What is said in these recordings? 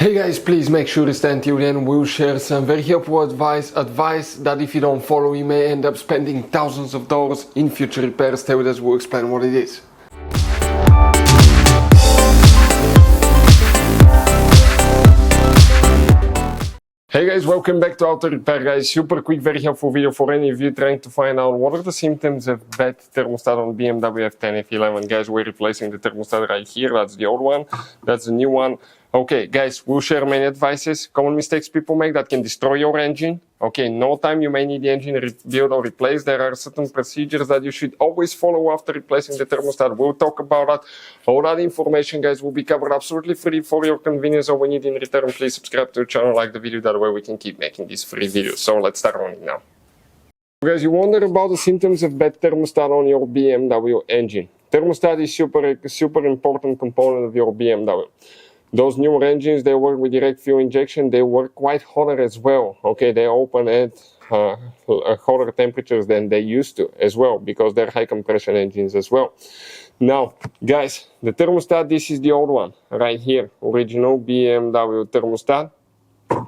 Hey guys, please make sure to stand till the end. We'll share some very helpful advice that if you don't follow you may end up spending thousands of dollars in future repairs. Stay with us, we'll explain what it is. Hey guys, welcome back to Auto Repair guys. Super quick, very helpful video for any of you trying to find out what are the symptoms of bad thermostat on BMW F10 F11. Guys, we're replacing the thermostat right here. That's the old one. That's the new one. Okay, guys, we'll share many advices, common mistakes people make that can destroy your engine. Okay, no time you may need the engine rebuilt or replaced. There are certain procedures that you should always follow after replacing the thermostat. We'll talk about that. All that information, guys, will be covered absolutely free for your convenience. So when you need in return, please subscribe to the channel, like the video. That way we can keep making these free videos. So let's start on it now. Guys, you wonder about the symptoms of bad thermostat on your BMW engine. Thermostat is super important component of your BMW. Those newer engines, they work with direct fuel injection. They work quite hotter as well. Okay, they open at hotter temperatures than they used to as well, because they're high compression engines as well. Now, guys, the thermostat, this is the old one right here, original BMW thermostat.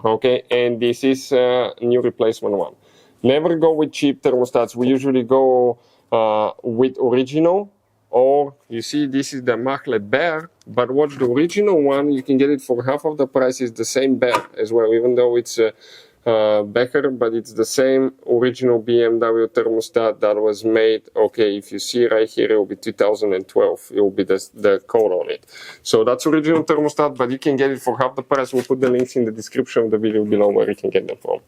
Okay, and this is new replacement one. Never go with cheap thermostats. We usually go with original. Or you see, this is the Machle Bear, but watch the original one. You can get it for half of the price. It's the same Bear as well, even though it's Becker, but it's the same original BMW thermostat that was made. Okay, if you see right here, it will be 2012. It will be the code on it. So that's original thermostat, but you can get it for half the price. We'll put the links in the description of the video below where you can get them from.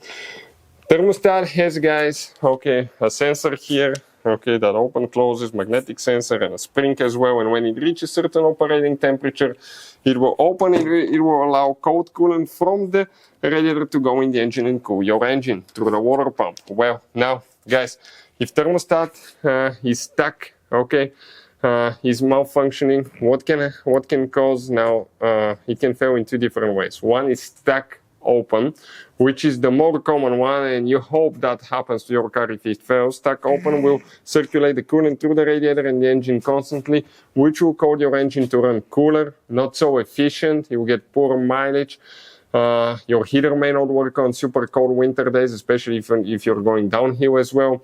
Thermostat has, guys, okay, a sensor here. Okay, that open closes, magnetic sensor, and a spring as well. And when it reaches certain operating temperature, it will open. It will allow cold coolant from the radiator to go in the engine and cool your engine through the water pump. Well, now, guys, if thermostat is stuck, okay, is malfunctioning, what can cause now? It can fail in two different ways. One is stuck open, which is the more common one, and you hope that happens to your car if it fails. Stuck open will circulate the coolant through the radiator and the engine constantly, which will cause your engine to run cooler, not so efficient. You will get poor mileage. Your heater may not work on super cold winter days, especially if you're going downhill as well.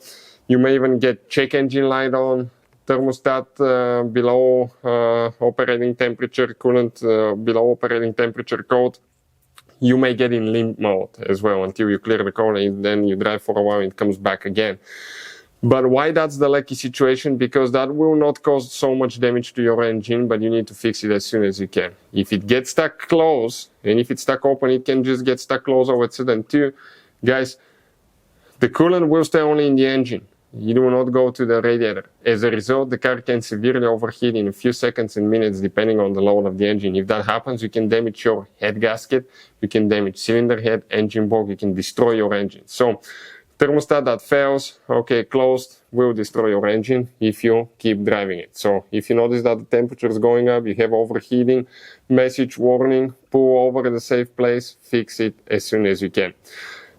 You may even get check engine light on, thermostat below operating temperature, coolant below operating temperature code. You may get in limp mode as well until you clear the code, and then you drive for a while and it comes back again. But why that's the lucky situation? Because that will not cause so much damage to your engine, but you need to fix it as soon as you can. If it gets stuck close, and if it's stuck open, it can just get stuck close all of a sudden too. Guys, the coolant will stay only in the engine. You do not go to the radiator. As a result, the car can severely overheat in a few seconds and minutes depending on the load of the engine. If that happens, you can damage your head gasket, you can damage cylinder head, engine block, you can destroy your engine. So, thermostat that fails, okay, closed, will destroy your engine if you keep driving it. So, if you notice that the temperature is going up, you have overheating, message, warning, pull over at a safe place, fix it as soon as you can.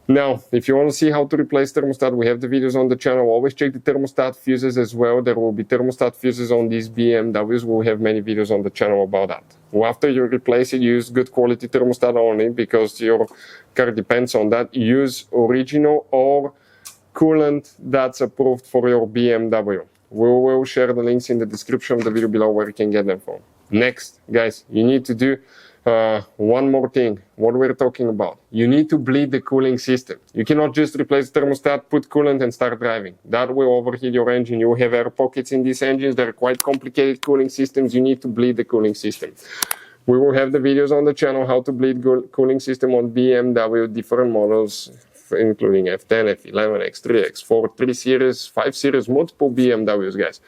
Now, if you want to see how to replace thermostat, we have the videos on the channel. Always check the thermostat fuses as well. There will be thermostat fuses on these BMWs. We'll have many videos on the channel about that. Well, after you replace it, use good quality thermostat only, because your car depends on that. Use original or coolant that's approved for your BMW. We will share the links in the description of the video below where you can get them from. Next, guys, you need to do one more thing, what we're talking about. You need to bleed the cooling system. You cannot just replace the thermostat, put coolant and start driving. That will overheat your engine. You will have air pockets in these engines. They're quite complicated cooling systems. You need to bleed the cooling system. We will have the videos on the channel how to bleed cooling system on BMW, different models, including F10, F11, X3, X4, 3 Series, 5 Series, multiple BMWs, guys.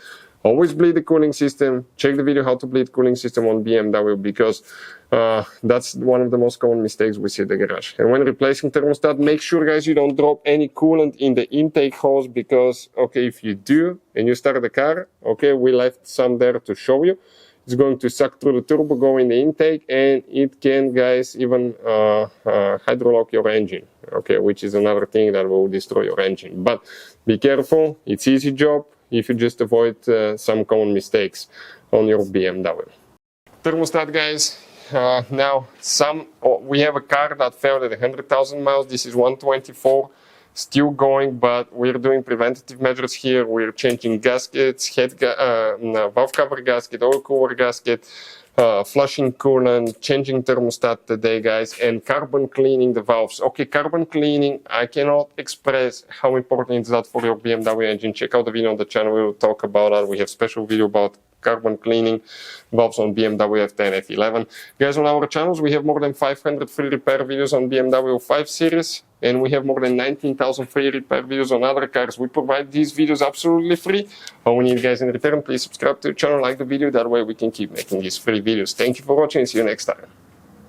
Always bleed the cooling system. Check the video how to bleed cooling system on BMW, because that's one of the most common mistakes we see at the garage. And when replacing thermostat, make sure, guys, you don't drop any coolant in the intake hose, because, okay, if you do and you start the car, okay, we left some there to show you. It's going to suck through the turbo, go in the intake, and it can, guys, even hydrolock your engine, okay, which is another thing that will destroy your engine. But be careful, it's easy job if you just avoid some common mistakes on your BMW. Thermostat, guys, Now, we have a car that failed at 100,000 miles. This is 124, still going, but we're doing preventative measures here. We're changing gaskets, valve cover gasket, oil cooler gasket, flushing coolant, changing thermostat today, guys, and carbon cleaning the valves. Okay, carbon cleaning, I cannot express how important is that for your BMW engine. Check out the video on the channel, we will talk about that. We have special video about carbon cleaning valves on BMW F10 F11. Guys, on our channels, we have more than 500 free repair videos on BMW 5 Series, and we have more than 19,000 free repair videos on other cars. We provide these videos absolutely free. All we need, guys, in return, please subscribe to the channel, like the video, that way we can keep making these free videos. Thank you for watching, see you next time.